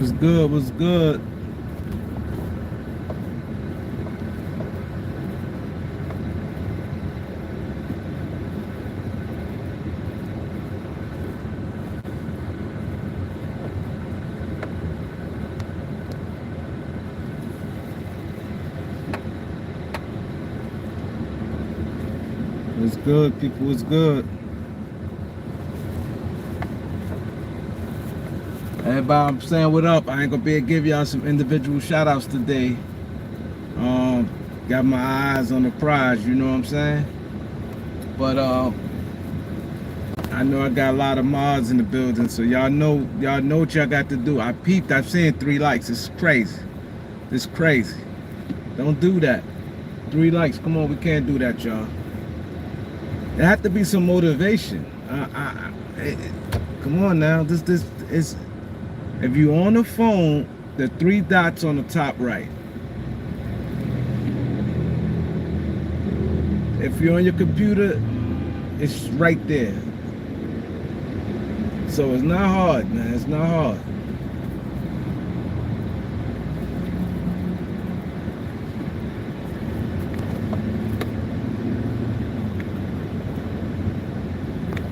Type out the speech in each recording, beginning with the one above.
What's good? What's good? What's good, people? What's good? Everybody, I'm saying what up. I ain't gonna be able to give y'all some individual shout outs today. Got my eyes on the prize, you know what I'm saying? But I know I got a lot of mods in the building, so y'all know what y'all got to do. I peeped, I've seen 3 likes. It's crazy. It's crazy. Don't do that. 3 likes. Come on, we can't do that, y'all. There have to be some motivation. Come on now. This is. If you're on the phone, the 3 dots on the top right. If you're on your computer, it's right there. So it's not hard, man. It's not hard.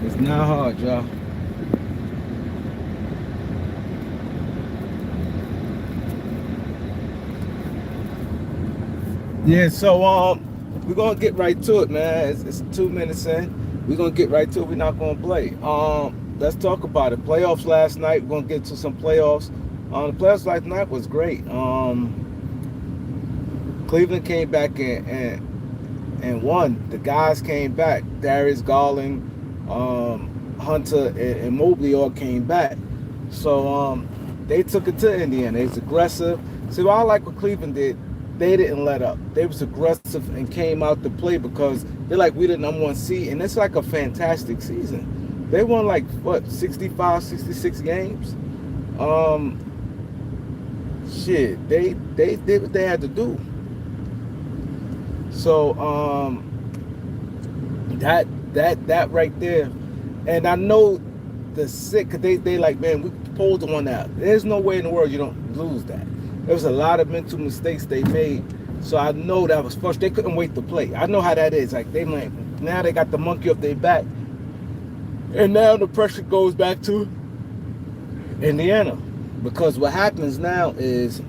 It's not hard, y'all. Yeah, so we're gonna get right to it, man. It's 2 minutes in. We're gonna get right to it. We're not gonna play. Let's talk about it. Playoffs last night. We're gonna get to some playoffs. The playoffs last night was great. Cleveland came back and won. The guys came back. Darius Garland, Hunter, and Mobley all came back. So they took it to Indiana. They was aggressive. See, what I like what Cleveland did. They didn't let up. They was aggressive and came out to play because they're like, we the number 1 seed, and it's like a fantastic season. They won like what, 65, 66 games. Shit, they did what they had to do. So that right there, and I know the sick, cause they like, man, we pulled the one out. There's no way in the world you don't lose that. There was a lot of mental mistakes they made, so I know that was frustrating. They couldn't wait to play. I know how that is. Like now they got the monkey off their back, and now the pressure goes back to Indiana, because what happens now is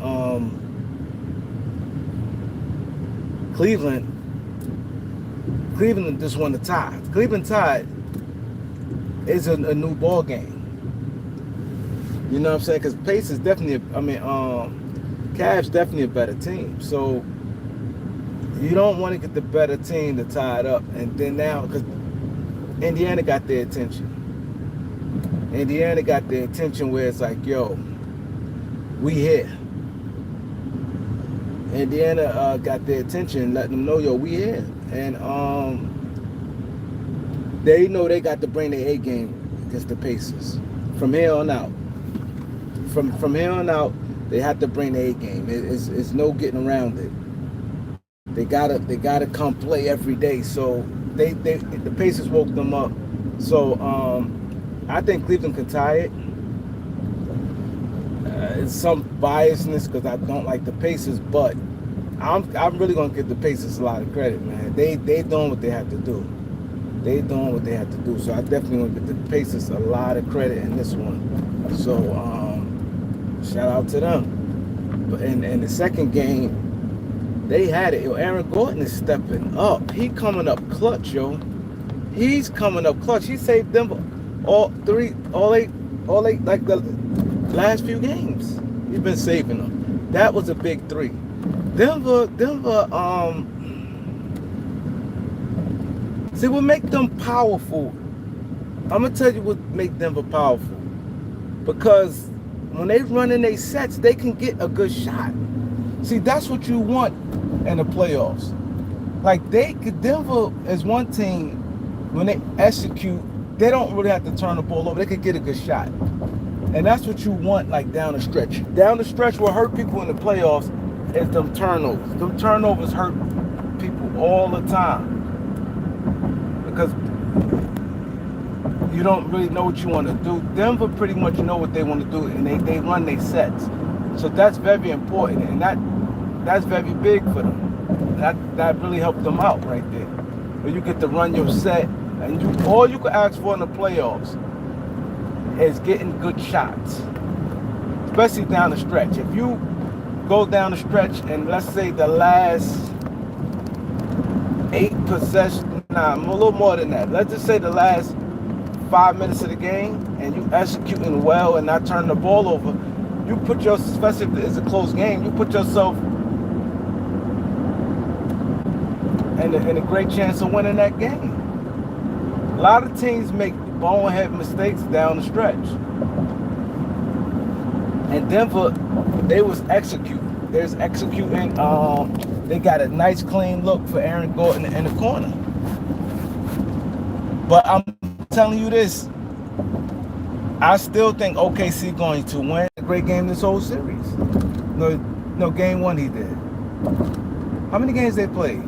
Cleveland just won the tie. Cleveland tied is a new ball game. You know what I'm saying? Because Pacers definitely, Cavs definitely a better team. So you don't want to get the better team to tie it up. And then now, because Indiana got their attention. Indiana got their attention where it's like, yo, we here. Indiana got their attention, letting them know, yo, we here. And they know they got to bring their A game against the Pacers. From here on out. From here on out, they have to bring the A game. It's no getting around it. They gotta come play every day. So the Pacers woke them up. So I think Cleveland can tie it. It's some biasness because I don't like the Pacers, but I'm really gonna give the Pacers a lot of credit, man. They doing what they have to do. They doing what they have to do. So I definitely want to give the Pacers a lot of credit in this one. So shout out to them. But in the second game, they had it. Yo, Aaron Gordon is stepping up. He coming up clutch, yo. He's coming up clutch. He saved them all eight, like the last few games. He's been saving them. That was a big 3. Denver, see what make them powerful. I'm gonna tell you what make Denver powerful. Because when they run in their sets, they can get a good shot. See, that's what you want in the playoffs. Like Denver is one team, when they execute, they don't really have to turn the ball over. They could get a good shot. And that's what you want, like down the stretch. Down the stretch will hurt people in the playoffs is them turnovers. Them turnovers hurt people all the time. Because you don't really know what you want to do. Denver pretty much know what they want to do, and they run their sets. So that's very important, and that's very big for them. That really helped them out right there. When you get to run your set, and all you can ask for in the playoffs is getting good shots, especially down the stretch. If you go down the stretch and let's say the last 8 possessions, a little more than that. Let's just say the last 5 minutes of the game, and you executing well and not turning the ball over, you put yourself, especially if it's a close game, you put yourself in a great chance of winning that game. A lot of teams make bonehead mistakes down the stretch. And Denver, they was executing. There's executing. They got a nice clean look for Aaron Gordon in the corner. But I'm telling you this, I still think OKC going to win a great game this whole series. No, game 1 he did. How many games they played?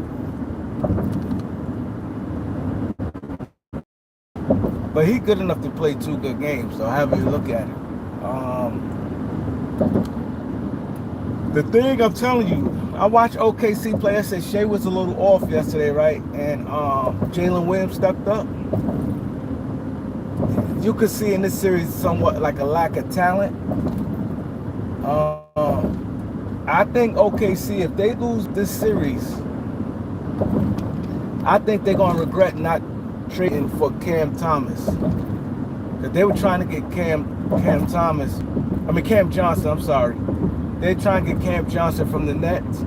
But he good enough to play 2 good games, so however you look at it. The thing I'm telling you, I watched OKC play. I said Shea was a little off yesterday, right? And Jalen Williams stepped up. You could see in this series somewhat like a lack of talent. I think OKC, if they lose this series, I think they're going to regret not trading for Cam Thomas. Because they were trying to get Cam Johnson, I'm sorry. They're trying to get Cam Johnson from the Nets.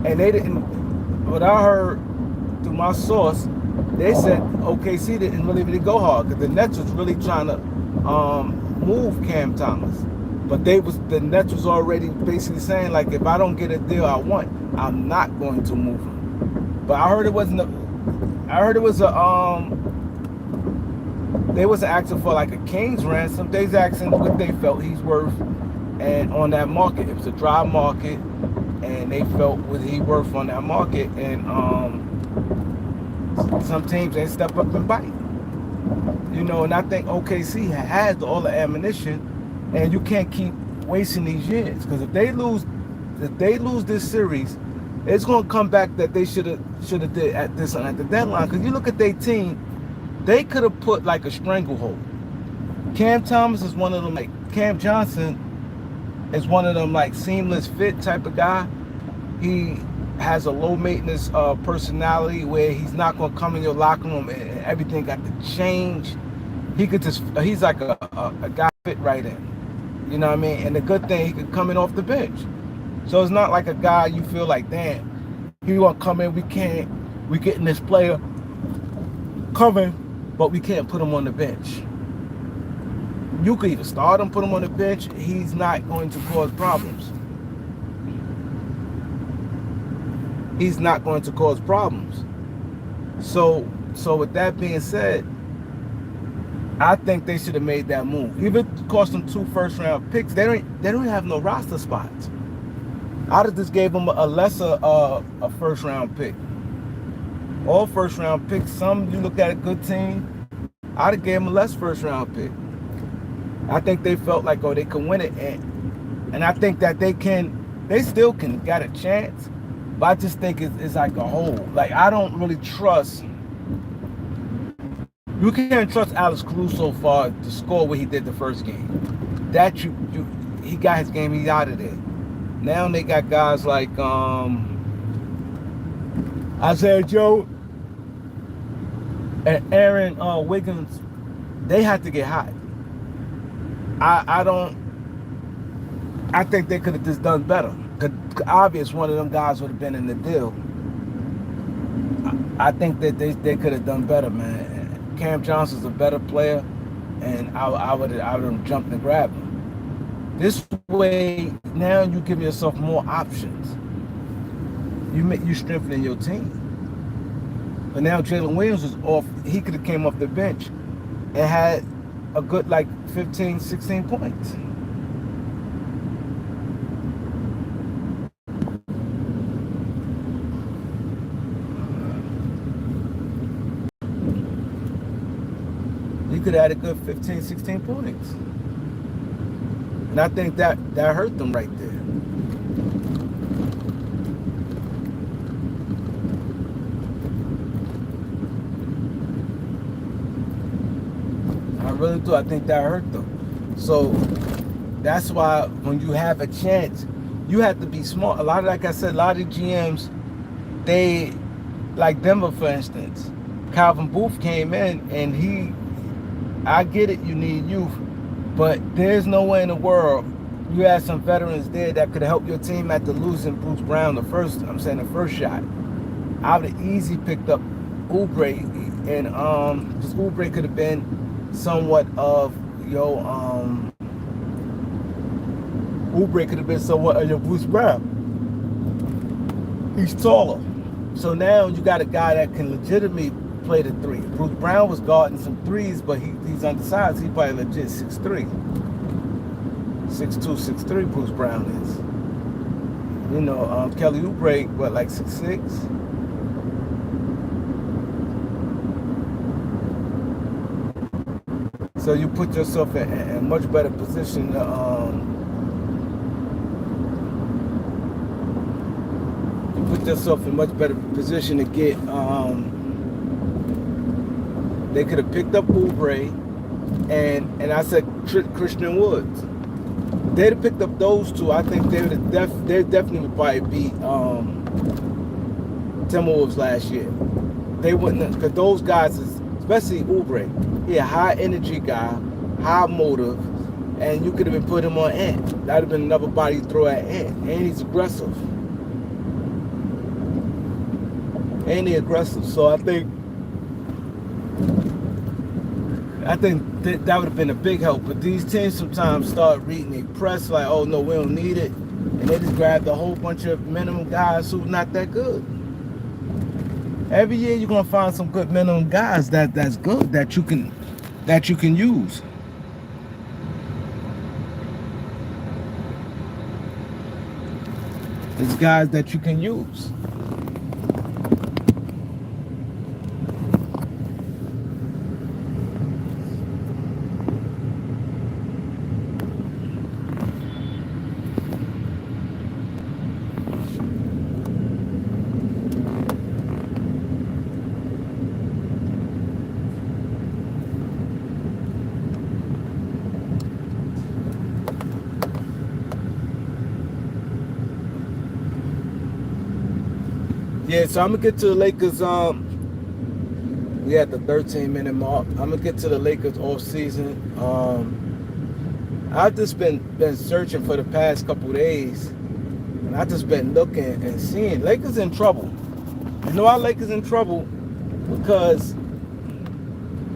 And they didn't, what I heard through my source, they said OKC didn't really go hard because the Nets was really trying to move Cam Thomas. But the Nets was already basically saying, like, if I don't get a deal I want, I'm not going to move him. But I heard it was they wasn't asking for like a king's ransom. They was asking what they felt he's worth, and on that market, it was a dry market, and they felt what he worth on that market, and some teams they step up and bite, and I think OKC has all the ammunition, and you can't keep wasting these years, because if they lose this series, it's going to come back that they should have did at the deadline. Because you look at their team, they could have put like a stranglehold. Cam Thomas is one of them, like Cam Johnson is one of them like seamless fit type of guy. He has a low maintenance personality where he's not going to come in your locker room and everything got to change. He's like a guy fit right in. You know what I mean? And the good thing, he could come in off the bench. So it's not like a guy you feel like, damn, he want to come in, we getting this player coming, but we can't put him on the bench. You could either start him, put him on the bench, he's not going to cause problems. He's not going to cause problems. So with that being said, I think they should have made that move. Even if it cost them 2 first-round picks, they don't have no roster spots. I'd have just gave them a lesser a first-round pick. All first-round picks. Some you look at a good team, I'd have gave them a less first-round pick. I think they felt like, they can win it, and I think that they still can got a chance. But I just think it's like a whole. Like, I don't really trust. You can't trust Alex Caruso far to score what he did the first game. That he got his game. He's out of there. Now they got guys like Isaiah Joe and Aaron Wiggins. They had to get hot. I think they could have just done better. Cause obvious one of them guys would have been in the deal. I think that they could have done better, man. Cam Johnson's a better player, and I would have jumped and grabbed him. This way, now you give yourself more options. You strengthening your team. But now Jalen Williams was off. He could have came off the bench and had a good 15, 16 points. could have had a good 15, 16 points. And I think that hurt them right there. I really do. I think that hurt them. So that's why when you have a chance, you have to be smart. A lot of, like I said, a lot of GMs, they, like Denver, for instance, Calvin Booth came in and I get it, you need youth, but there's no way in the world you had some veterans there that could help your team after losing Bruce Brown the first shot. I would have easily picked up Oubre, and because Oubre could have been somewhat of Oubre could have been somewhat of your Bruce Brown. He's taller. So now you got a guy that can legitimately play the three. Bruce Brown was guarding some threes, but he's undersized. He probably legit 6'3". 6'2", 6'3", Bruce Brown is. Kelly Oubre, what, like 6'6"? So you put yourself in a much better position to get they could have picked up Oubre and I said Christian Woods. They'd have picked up those two. I think they would definitely would probably beat Timberwolves last year. They wouldn't have, because those guys, especially Oubre, he a high energy guy, high motive, and you could have been put him on Ant. That'd have been another body throw at Ant. And he's aggressive. So I think that would have been a big help. But these teams sometimes start reading their press like, oh no, we don't need it, and they just grabbed a whole bunch of minimum guys who's not that good. Every year you're gonna find some good minimum guys that's good that you can use. It's guys that you can use. Yeah, so I'm gonna get to the Lakers. We at the 13-minute mark. I'm gonna get to the Lakers off season. I've just been searching for the past couple of days, and I've just been looking and seeing Lakers in trouble. You know why Lakers in trouble? Because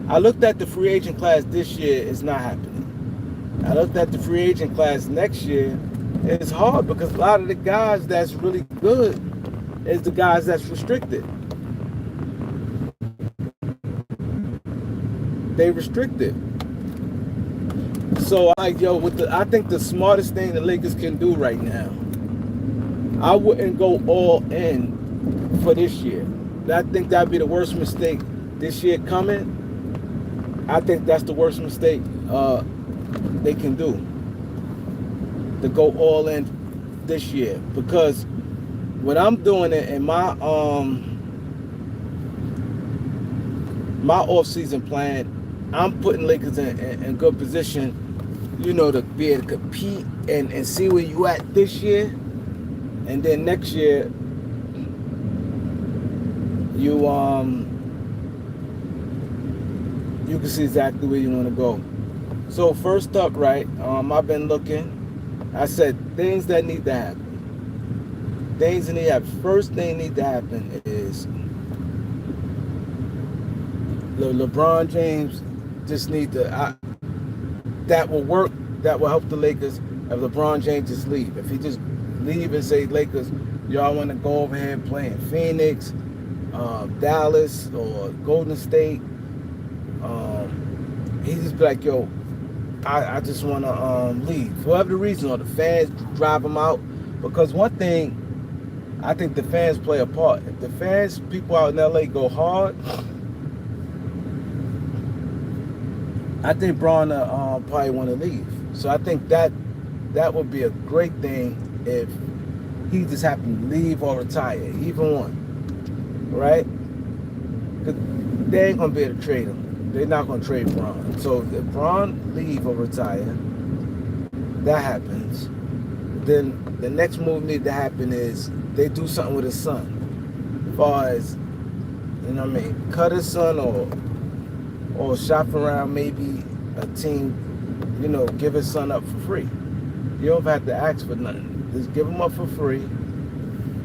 I looked at the free agent class this year. It's not happening. I looked at the free agent class next year. It's hard because a lot of the guys that's really good is the guys that's restricted. They restricted. So I think the smartest thing the Lakers can do right now, I wouldn't go all in for this year. I think that'd be the worst mistake this year coming. I think that's the worst mistake they can do, to go all in this year, because when I'm doing it in my off-season plan, I'm putting Lakers in good position, to be able to compete and see where you at this year, and then next year you can see exactly where you want to go. So first up, right, I've been looking. I said things that need to happen. Things that need to happen. First thing that need to happen is LeBron James just need to. That will work. That will help the Lakers if LeBron James just leave. If he just leave and say, Lakers, y'all want to go over here and play in Phoenix, Dallas, or Golden State. He just be like, yo, I just want to leave. For whatever the reason, or the fans drive him out. Because one thing, I think the fans play a part. If the fans, people out in LA go hard, I think Braun probably want to leave. So I think that would be a great thing if he just happened to leave or retire, either one, right? 'Cause they ain't gonna be able to trade him. They're not gonna trade Braun. So if Braun leave or retire, that happens. Then the next move need to happen is they do something with his son. As far as, you know what I mean, cut his son or shop around maybe a team, you know, give his son up for free. You don't have to ask for nothing. Just give him up for free.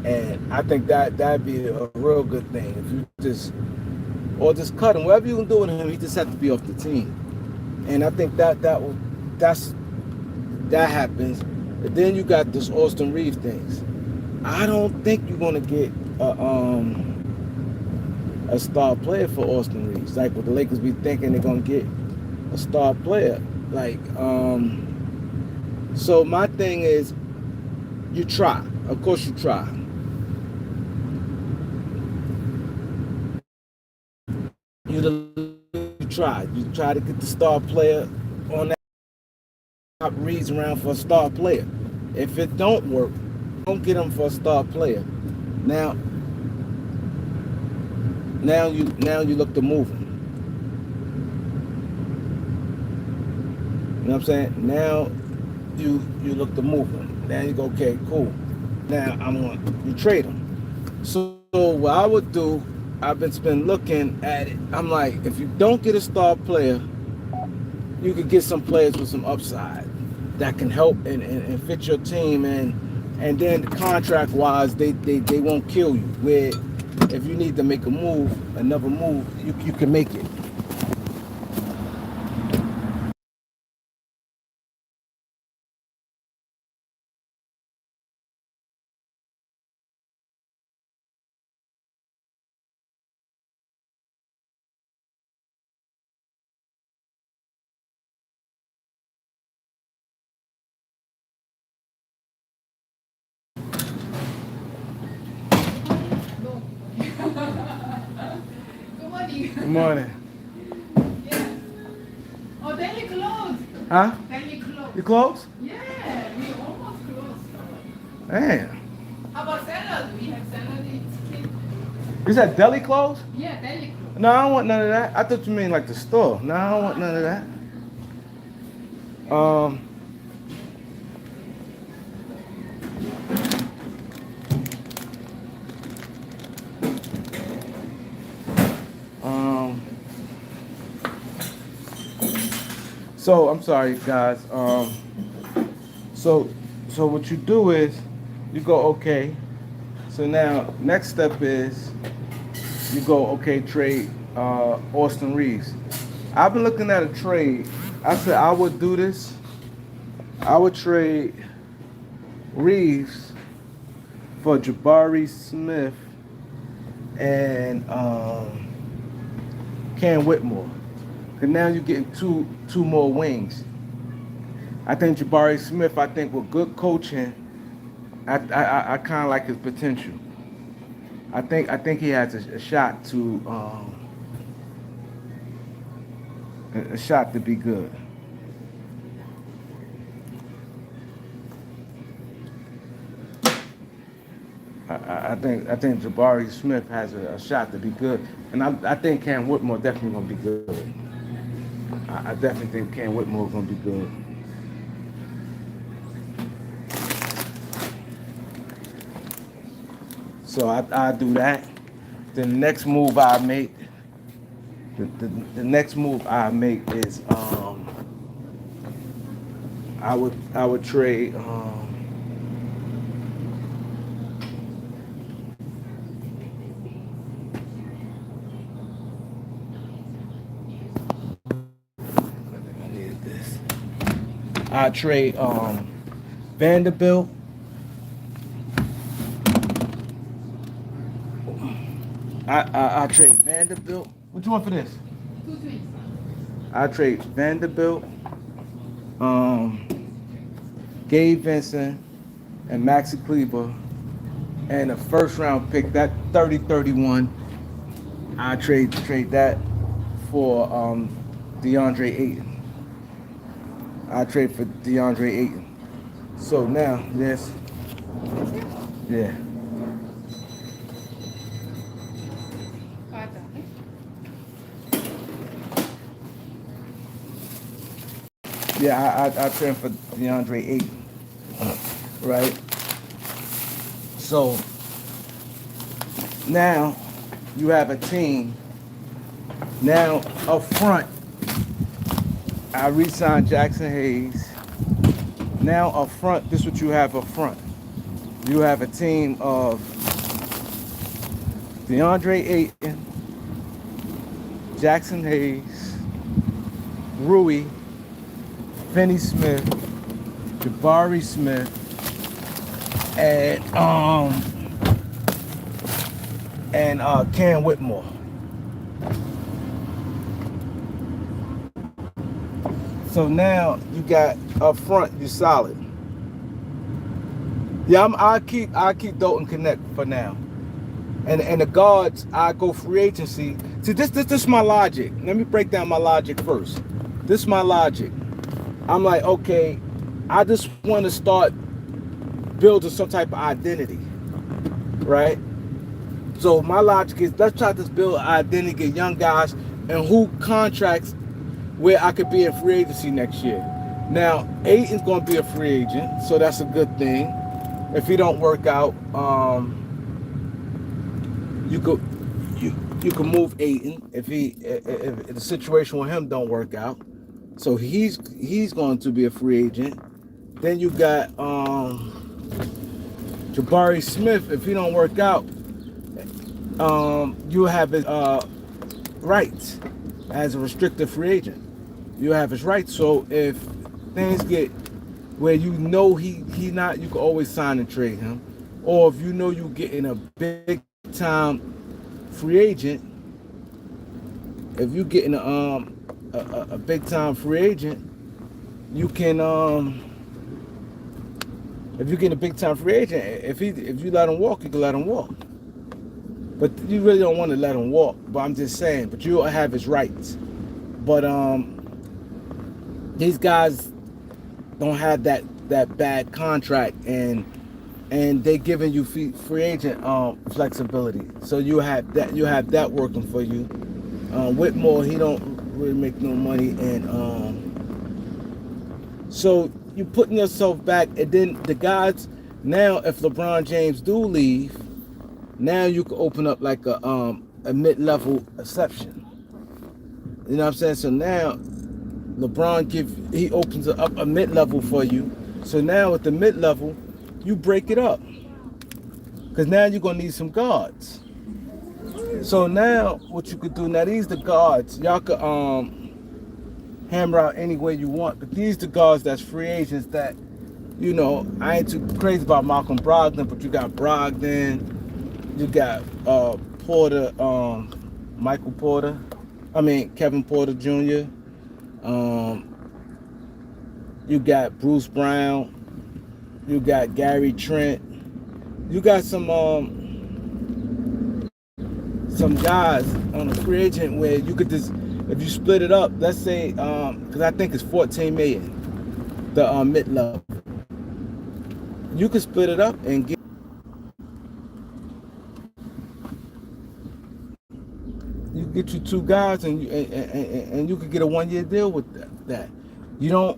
And I think that'd be a real good thing. If you just cut him. Whatever you can do with him, he just has to be off the team. And I think that happens. But then you got this Austin Reeves things. I don't think you're gonna get a star player for Austin Reeves. Like what the Lakers be thinking they're gonna get a star player. Like so my thing is you try. Of course you try. You try. You try to get the star player on that top Reeves around for a star player. If it don't work, don't get him for a star player. Now you look to move him. You know what I'm saying? Now you look to move him. Now you go, okay, cool. Now you trade him. So what I would do, I've been looking at it. I'm like, if you don't get a star player, you could get some players with some upside that can help and fit your team, and then contract wise they won't kill you. Where if you need to make a move, another move, you can make it. Good morning. Good morning. Yeah. Oh, then you close. Huh? Then you close. You close? Yeah, we almost closed. Damn. How about salad? We have salad. You said deli closed? Yeah, then you close. No, I don't want none of that. I thought you mean like the store. No, I don't want none of that. Um, um, so I'm sorry, guys. So what you do is you go, okay. So now next step is you go, okay, trade Austin Reeves. I've been looking at a trade. I said I would do this. I would trade Reeves for Jabari Smith and Cam Whitmore. And now you're getting two more wings. I think Jabari Smith, I think with good coaching, I kind of like his potential. I think he has a shot to a shot to be good. I think Jabari Smith has a shot to be good, and I think Cam Whitmore definitely gonna be good. I definitely think Cam Whitmore gonna be good. So I do that. The next move I make, the next move I make is I would trade I needed this. I trade Vanderbilt. I trade Vanderbilt. What you want for this? 2 3. I trade Vanderbilt, Gabe Vincent, and Maxi Kleber, and a first round pick, that 30-31. I trade that for DeAndre Ayton. I trade for DeAndre Ayton. So now, yes, yeah, Guarda, eh? yeah, I trade for DeAndre Ayton, right? So now you have a team. Now up front, I re-signed Jackson Hayes. Now up front, this is what you have up front. You have a team of DeAndre Ayton, Jackson Hayes, Rui, Finney Smith, Jabari Smith, and Cam Whitmore. So now you got up front, you solid. Yeah, I keep Dalton Connect for now. And the guards, I go free agency. See, this is my logic. Let me break down my logic first. This is my logic. I'm like, okay, I just want to start building some type of identity, right? So my logic is, let's try to build an identity, get young guys, and who contracts where I could be in free agency next year. Now, Aiton's going to be a free agent, so that's a good thing. If he don't work out, you could move Ayton if the situation with him don't work out. So he's going to be a free agent. Then you got Jabari Smith. If he don't work out, you have his rights as a restricted free agent. You have his rights. So if things get where you know he not, you can always sign and trade him. Or if you know you getting a big time free agent, if you getting a big time free agent, you can if you get a big time free agent, if you let him walk, you can let him walk. But you really don't want to let him walk. But I'm just saying, but you'll have his rights. But these guys don't have that bad contract, and they giving you free agent flexibility. So you have that working for you. Whitmore, he don't really make no money, and so you putting yourself back. And then the guys, now if LeBron James do leave, now you can open up like a mid-level exception. You know what I'm saying? So now LeBron he opens up a mid-level for you. So now with the mid-level, you break it up, because now you're gonna need some guards. So now what you could do, now these the guards, y'all could hammer out any way you want, but these the guards that's free agents that, you know, I ain't too crazy about Malcolm Brogdon, but you got Brogdon, you got Porter, Kevin Porter Jr., you got Bruce Brown, you got Gary Trent, you got some guys on the free agent where you could just, if you split it up, let's say, because I think it's $14 million, the mid-level. You could split it up and get you two guys, and you could get a 1-year deal with that. You don't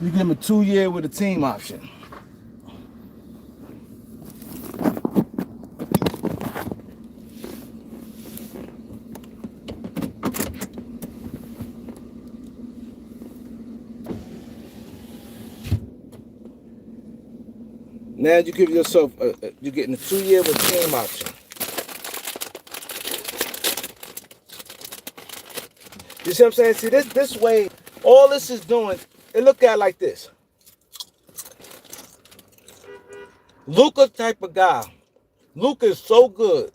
you give them a 2-year with a team option. Now you give yourself you're getting a 2-year with team option. You see what I'm saying? See, this way, all this is doing, and look at it like this. Luka type of guy. Luka is so good.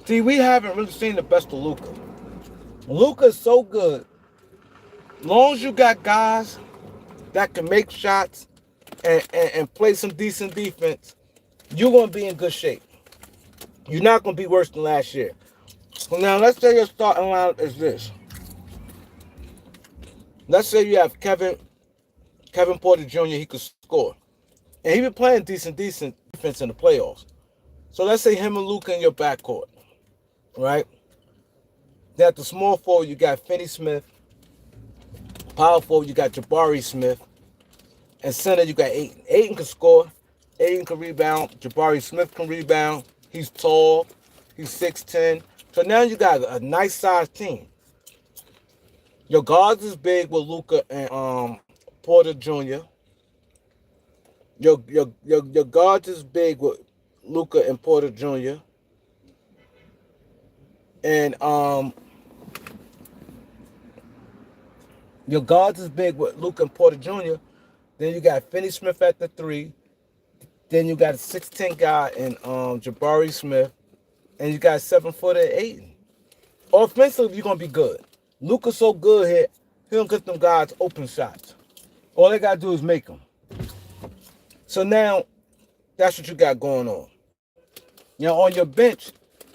See, we haven't really seen the best of Luka. Luka is so good. As long as you got guys that can make shots and play some decent defense, you're going to be in good shape. You're not going to be worse than last year. So now let's say your starting line is this. Let's say you have Kevin Porter Jr. He could score, and he been playing decent defense in the playoffs. So let's say him and Luka in your backcourt, right? Then at the small forward you got Finney Smith, power forward you got Jabari Smith, and center you got Ayton. Ayton can score, Ayton can rebound, Jabari Smith can rebound. He's tall, he's 6'10". So now you got a nice sized team. Your guards is big with Luka and Porter Jr. Your guards is big with Luka and Porter Jr. And your guards is big with Luka and Porter Jr. Then you got Finney Smith at the 3. Then you got a 6'10" guy in Jabari Smith. And you got 7-footer Ayton. Offensively, you're gonna be good. Luka's so good here, he don't get them guys open shots. All they gotta do is make them. So now, that's what you got going on. You know, on your bench,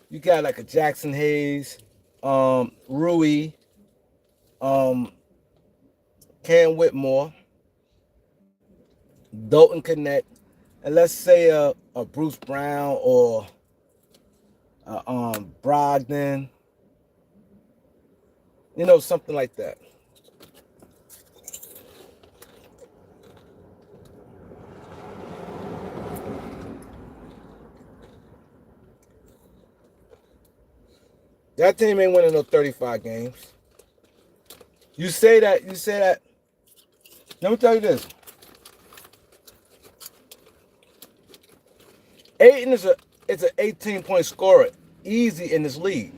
you got like a Jackson Hayes, Rui, Cam Whitmore, Dalton Connect, and let's say a Bruce Brown or Brogdon, you know, something like that. That team ain't winning no 35 games. You say that. Let me tell you this. Ayton is an 18-point scorer, easy in this league.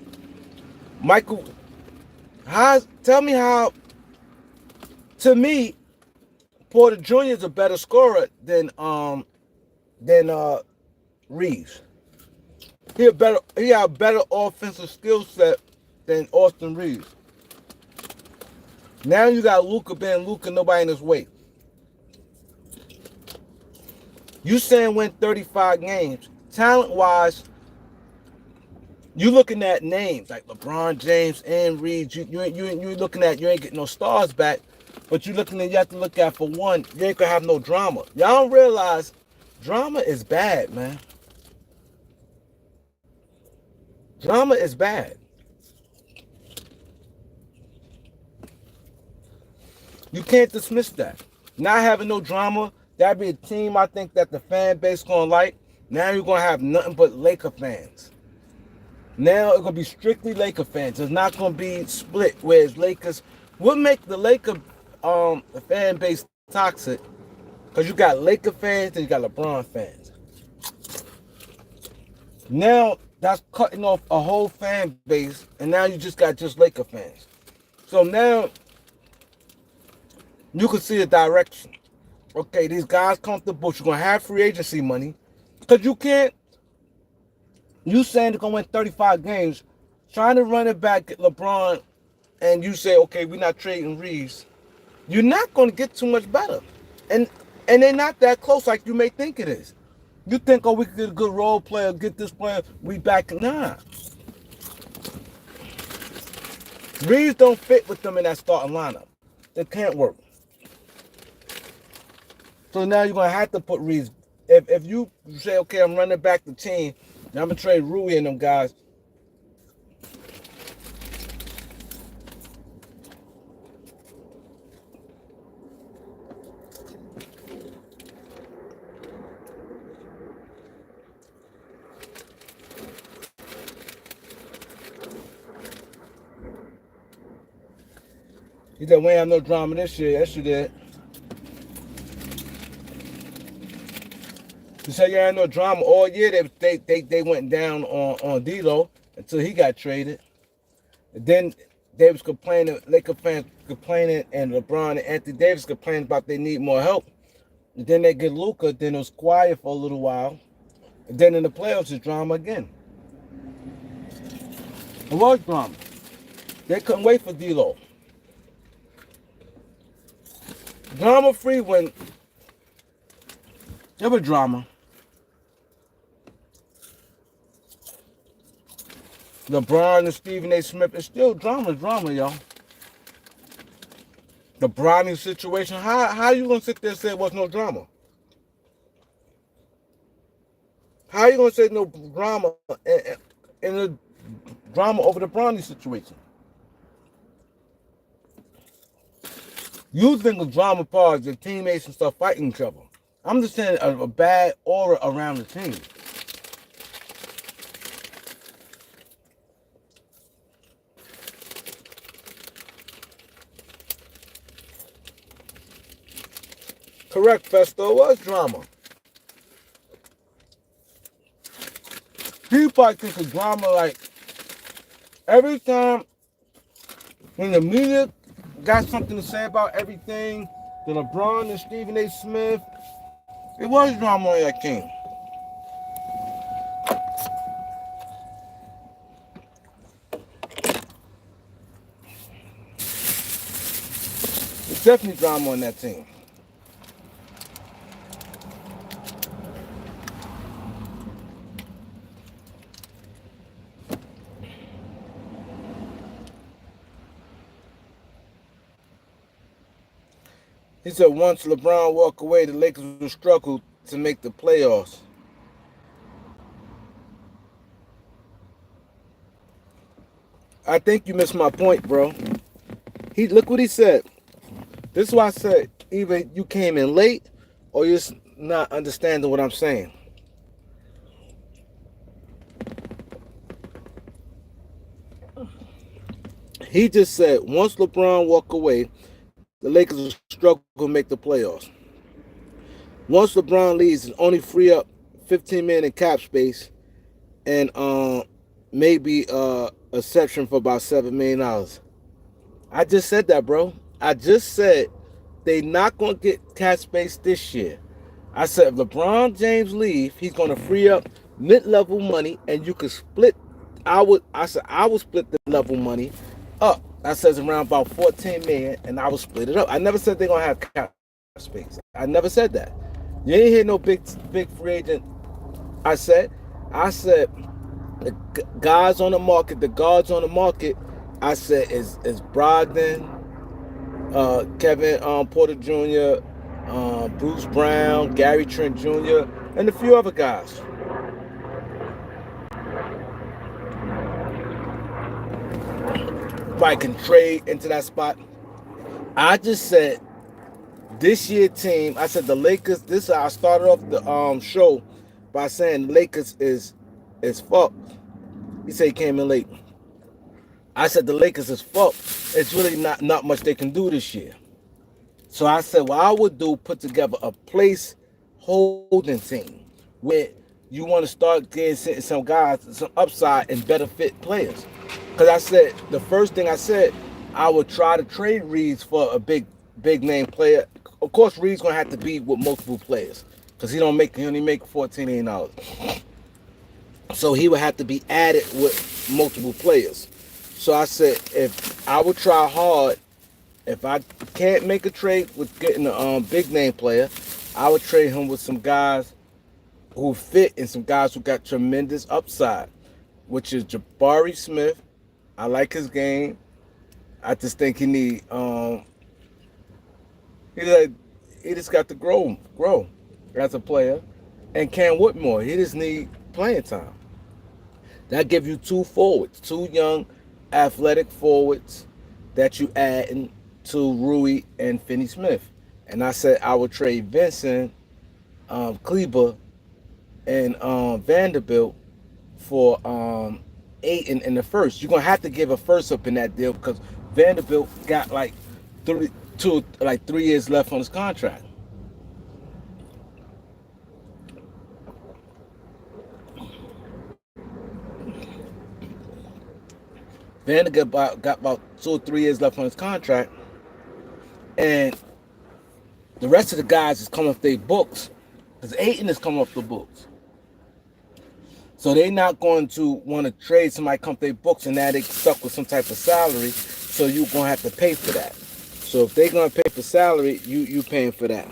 Michael, tell me how. To me, Porter Jr. is a better scorer than Reeves. He a better offensive skill set than Austin Reeves. Now you got Luka being Luka, nobody in his way. You saying win 35 games. Talent-wise, you looking at names like LeBron James and Reeves. You looking at, you ain't getting no stars back, but you have to look at, for one, you ain't gonna have no drama. Y'all don't realize drama is bad, man. Drama is bad. You can't dismiss that. Not having no drama, that'd be a team I think that the fan base gonna like. Now you're gonna have nothing but Laker fans. Now it's gonna be strictly Laker fans. It's not gonna be split where it's Lakers. What make the Laker fan base toxic? Because you got Laker fans and you got LeBron fans. Now that's cutting off a whole fan base, and now you just got Laker fans. So now you can see the direction. Okay, these guys come to the books. You're going to have free agency money. Because you can't. You saying they're going to win 35 games, trying to run it back at LeBron, and you say, okay, we're not trading Reeves. You're not going to get too much better. And they're not that close like you may think it is. You think, oh, we could get a good role player, get this player, we back. Nah. Reeves don't fit with them in that starting lineup. It can't work. So now you're going to have to put Reeves. If you say, okay, I'm running back the team, and I'm going to trade Rui and them guys. He said, we ain't have no drama this year. Yes, you did. You said you ain't no drama all year. They went down on D'Lo until he got traded. And then they was complaining, Laker fans complaining, and LeBron and Anthony Davis complaining about they need more help. And then they get Luka. Then it was quiet for a little while. And then in the playoffs, it's drama again. It was drama. They couldn't wait for D'Lo. Drama free when there was drama. LeBron and Stephen A. Smith, it's still drama, y'all. The Bronny situation, how you gonna sit there and say it was no drama? How you gonna say no drama in the drama over the Bronny situation? You think the drama part is the teammates and stuff fighting each other. I'm just saying a bad aura around the team. Correct, Festo, was drama. People probably think of drama like every time when the media got something to say about everything, the LeBron and Stephen A. Smith, it was drama on that team. It's definitely drama on that team. He said once LeBron walked away, the Lakers will struggle to make the playoffs. I think you missed my point, bro. Look what he said. This is why I said either you came in late or you're just not understanding what I'm saying. He just said once LeBron walk away, the Lakers will struggle to make the playoffs. Once LeBron leaves, it's only free up 15 million in cap space and maybe a section for about $7 million. I just said that, bro. I just said they not gonna get cap space this year. I said if LeBron James leave, he's gonna free up mid-level money, and you could split. I would split the level money up. I says around about 14 million, and I would split it up. I never said they're gonna have cap space. I never said that. You ain't hear no big free agent. I said the guys on the market, the guards on the market. I said is Brogdon, Kevin Porter Jr., Bruce Brown, Gary Trent Jr., and a few other guys. If I can trade into that spot. I just said this year team, I said the Lakers, I started off the show by saying the Lakers is fucked. He said he came in late. I said the Lakers is fucked. It's really not much they can do this year. So I said what I would do, put together a place holding team where you want to start getting some guys, some upside and better fit players. Because I said, the first thing I said, I would try to trade Reeves for a big name player. Of course, Reeves going to have to be with multiple players because he only make $14 million. So he would have to be added with multiple players. So I said, if I would try hard, if I can't make a trade with getting a big name player, I would trade him with some guys who fit and some guys who got tremendous upside, which is Jabari Smith. I like his game. I just think he need he just got to grow as a player. And Cam Whitmore, he just need playing time. That give you two forwards, two young athletic forwards that you add to Rui and Finney Smith. And I said I would trade Vincent, Kleber, and Vanderbilt for Ayton in the first. You're gonna have to give a first up in that deal because Vanderbilt got like 3 years left on his contract. Vanderbilt got about 2 or 3 years left on his contract, and the rest of the guys is coming off their books because Ayton is coming off the books. So they're not going to want to trade somebody come off their books and now they stuck with some type of salary. So you're going to have to pay for that. So if they're going to pay for salary, you paying for that.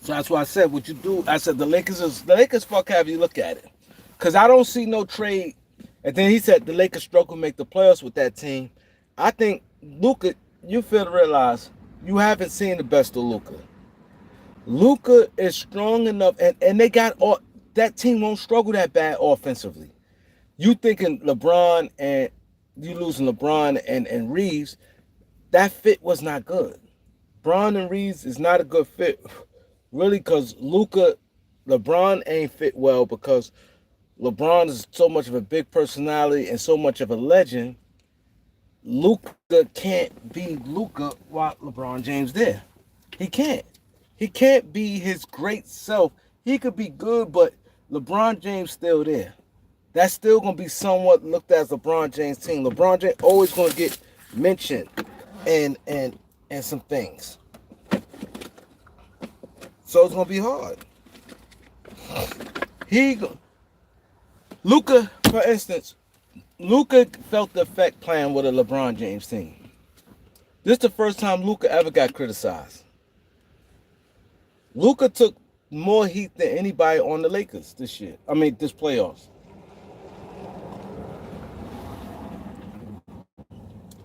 So that's why I said what you do. I said the Lakers fuck have you look at it, because I don't see no trade. And then he said the Lakers struggle to make the playoffs with that team. I think Luka, you fail to realize you haven't seen the best of Luka. Luka is strong enough, and they got all that team won't struggle that bad offensively. You thinking LeBron and you losing LeBron and Reeves, that fit was not good. Braun and Reeves is not a good fit, really, because LeBron ain't fit well because LeBron is so much of a big personality and so much of a legend. Luka can't be Luka while LeBron James there. He can't. He can't be his great self. He could be good, but LeBron James still there. That's still gonna be somewhat looked at as LeBron James team. LeBron James always gonna get mentioned and some things. So it's gonna be hard. Luka, for instance, Luka felt the effect playing with a LeBron James team. This is the first time Luka ever got criticized. Luka took more heat than anybody on the Lakers this year. I mean, this playoffs.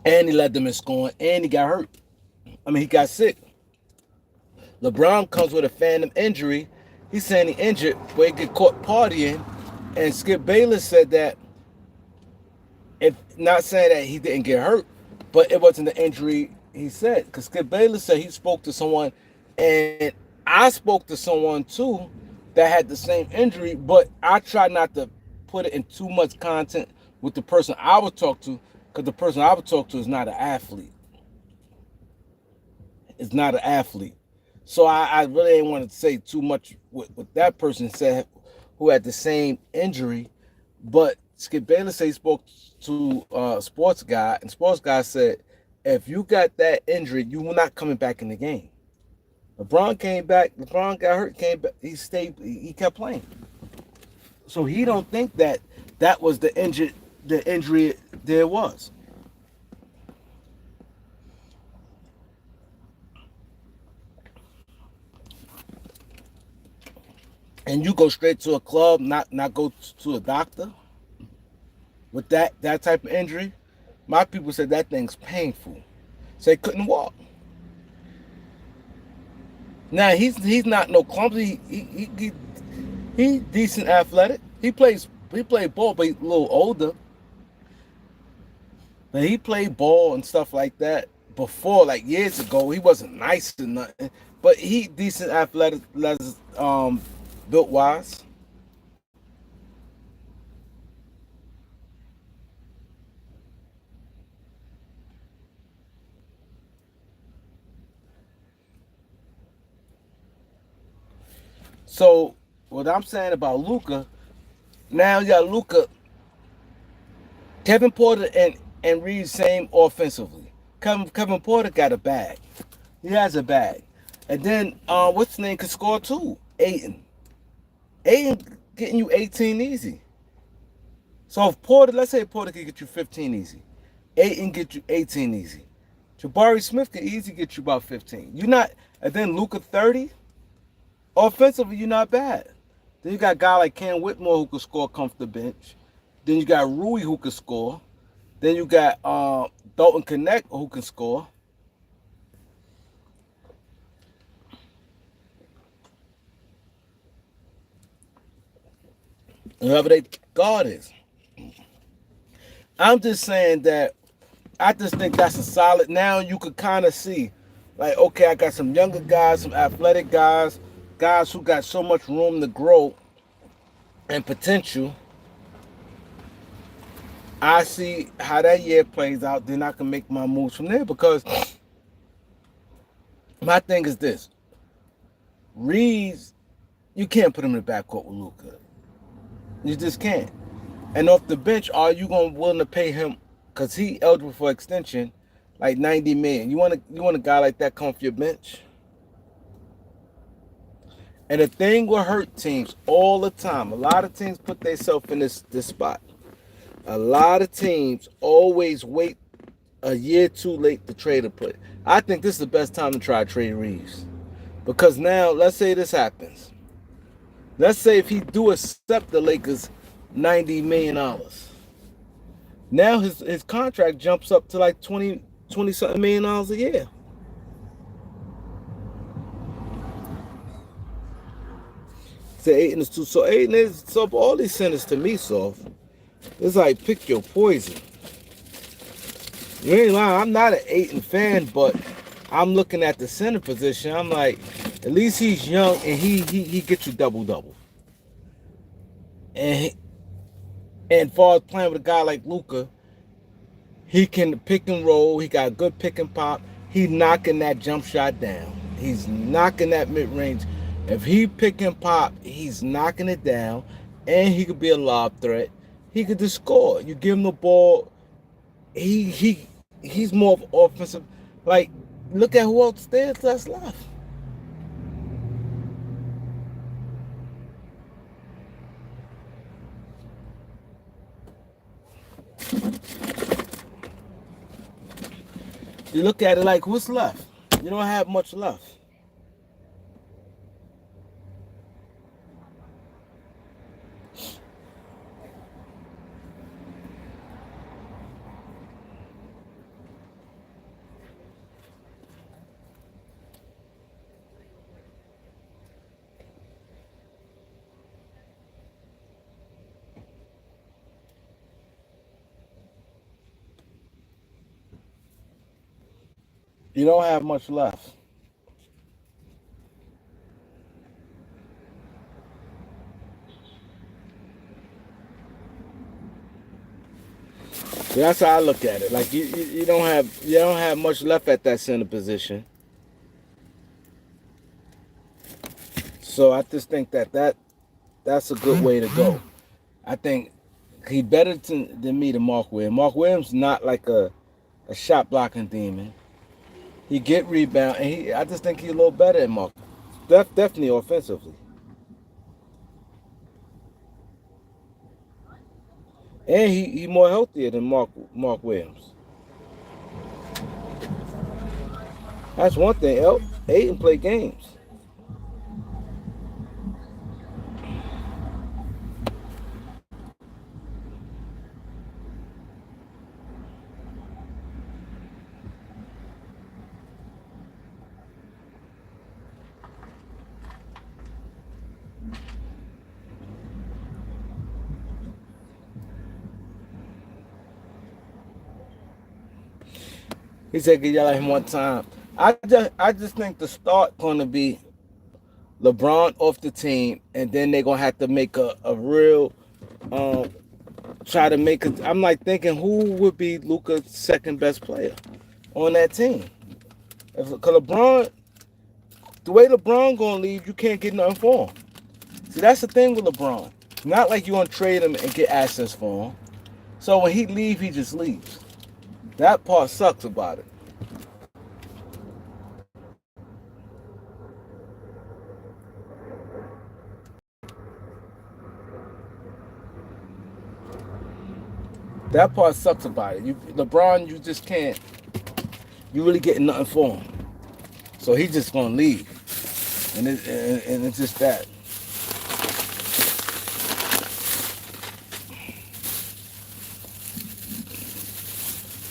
And he led them in scoring, and he got hurt. I mean, he got sick. LeBron comes with a phantom injury. He's saying he injured, but he get caught partying. And Skip Bayless said that, if not saying that he didn't get hurt, but it wasn't the injury he said. Because Skip Bayless said he spoke to someone, and I spoke to someone too that had the same injury, but I try not to put it in too much content with the person I would talk to, because the person I would talk to is not an athlete. It's not an athlete. So I really didn't want to say too much what that person said who had the same injury. But Skip Bayless said he spoke to a sports guy, and sports guy said, if you got that injury, you were not coming back in the game. LeBron came back. LeBron got hurt. Came back. He stayed. He kept playing. So he don't think that was the injury there was. And you go straight to a club, not go to a doctor with that type of injury. My people said that thing's painful. So they couldn't walk. Now he's not no clumsy. He decent athletic. He played ball, but he's a little older. But he played ball and stuff like that before, like years ago. He wasn't nice or nothing, but he decent athletic, built wise. So what I'm saying about Luka, now you got Luka, Kevin Porter and Reed same offensively. Kevin Porter got a bag. He has a bag. And then what's his name could score too? Ayton. Ayton getting you 18 easy. So if Porter, let's say Porter could get you 15 easy. Ayton get you 18 easy. Jabari Smith could easily get you about 15. You're not, and then Luka 30. Offensively, you're not bad. Then you got a guy like Cam Whitmore who could score come off the bench. Then you got Rui who can score. Then you got Dalton Connect who can score. Whoever they guard is. I'm just saying that I just think that's a solid. Now you could kind of see, like, okay, I got some younger guys, some athletic guys who got so much room to grow and potential. I see how that year plays out. Then I can make my moves from there, because my thing is this: Reeves, you can't put him in the backcourt with Luka. You just can't. And off the bench, are you gonna willing to pay him, because he eligible for extension, like $90 million? You want a guy like that come off your bench? And the thing will hurt teams all the time. A lot of teams put themselves in this spot. A lot of teams always wait a year too late to trade a player. I think this is the best time to try to trade Reeves, Because now, let's say this happens. Let's say if he do accept the Lakers $90 million. Now his contract jumps up to like 20 something $1 million a year. So Aiton is too. So Aiton is so all these centers to me, soft. It's like pick your poison. You ain't lying. I'm not an Aiton fan, but I'm looking at the center position. I'm like, at least he's young and he gets you double. And and far as playing with a guy like Luka, he can pick and roll. He got a good pick and pop. He knocking that jump shot down. He's knocking that mid range. If he pick and pop, he's knocking it down, and he could be a lob threat. He could just score. You give him the ball. He's more of offensive. Like, look at who else that's left. You look at it like, what's left? You don't have much left. You don't have much left. That's how I look at it. Like you don't have much left at that center position. So I just think that's a good way to go. I think he better than me than Mark Williams. Mark Williams not like a shot blocking demon. He get rebound, and I just think he's a little better than Mark. Definitely offensively. And he more healthier than Mark Williams. That's one thing. Aiden play games. He said, "Get yell at him one time." I just think the start gonna be LeBron off the team, and then they're gonna have to make a real try to make it. I'm like thinking who would be Luka's second best player on that team? Cause LeBron, the way LeBron gonna leave, you can't get nothing for him. See, that's the thing with LeBron. Not like you gonna trade him and get assets for him. So when he leave, he just leaves. That part sucks about it. That part sucks about it. LeBron, you just can't. You really getting nothing for him. So he's just gonna leave, and it's just that.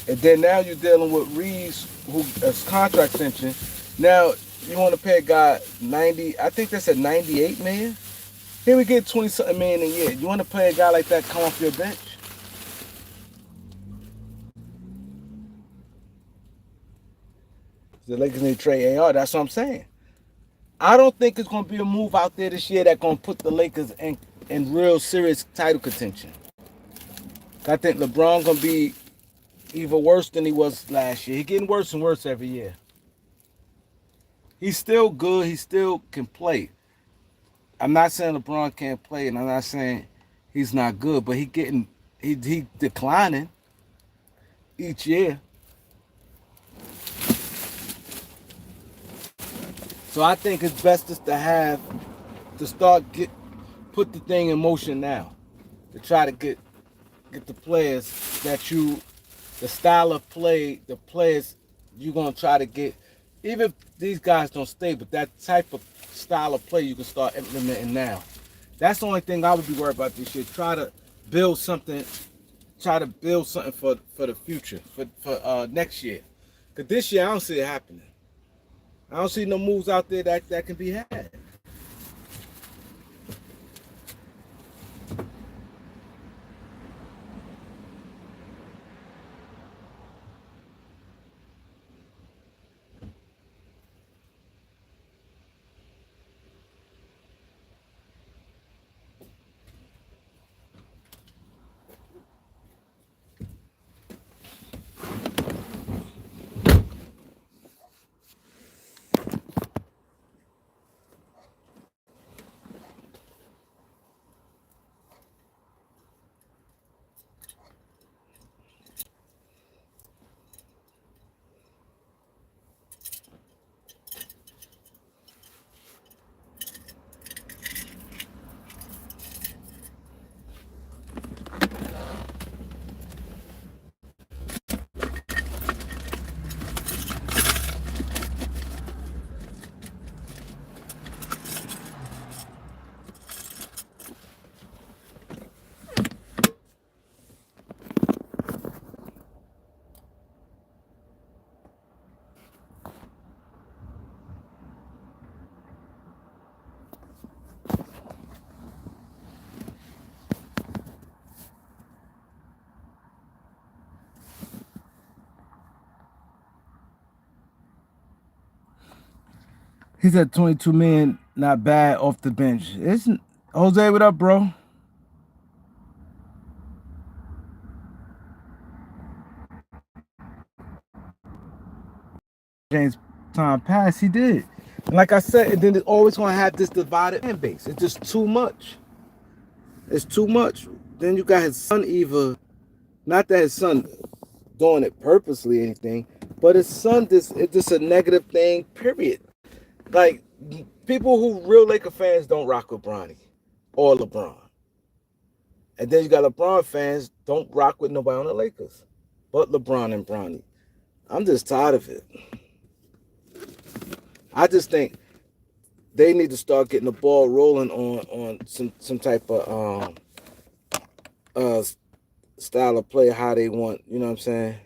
And then now you're dealing with Reeves, who is contract extension. Now you want to pay a guy 90. I think they said 98 million. Here we get 20 something million a year. You want to pay a guy like that come off your bench? The Lakers need to trade AR. That's what I'm saying. I don't think it's going to be a move out there this year that's going to put the Lakers in real serious title contention. I think LeBron going to be even worse than he was last year. He's getting worse and worse every year. He's still good. He still can play. I'm not saying LeBron can't play, and I'm not saying he's not good, but he declining each year. So I think it's best just to put the thing in motion now, to try to get the players the style of play, the players you're gonna try to get even if these guys don't stay, but that type of style of play you can start implementing now. That's the only thing I would be worried about this year. Build something, try to build something for the future, for next year. Cause this year I don't see it happening. I don't see no moves out there that can be had. He's at 22 million, not bad off the bench. Isn't Jose? What up, bro? James time pass, he did. And like I said, and then it's always gonna have this divided fan base. It's just too much. It's too much. Then you got his son either, not that his son doing it purposely or anything, but his son it's just a negative thing, period. Like people who real Laker fans don't rock with Bronny or LeBron. And then you got LeBron fans don't rock with nobody on the Lakers. But LeBron and Bronny. I'm just tired of it. I just think they need to start getting the ball rolling on some type of uh style of play, how they want, you know what I'm saying?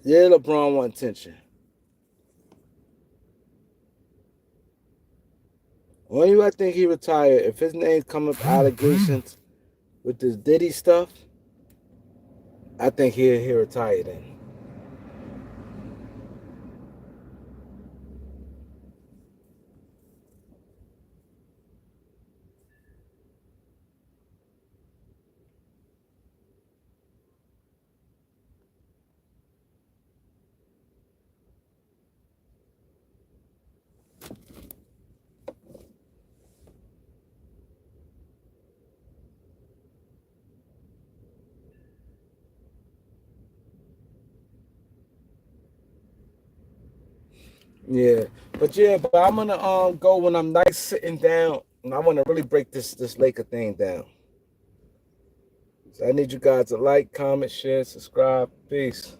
Yeah, LeBron want attention. When you I think he retired, if his name come up allegations with this Diddy stuff, I think he retired then. Yeah, but I'm gonna go when I'm nice sitting down, and I want to really break this Laker thing down. So I need you guys to like, comment, share, subscribe. Peace.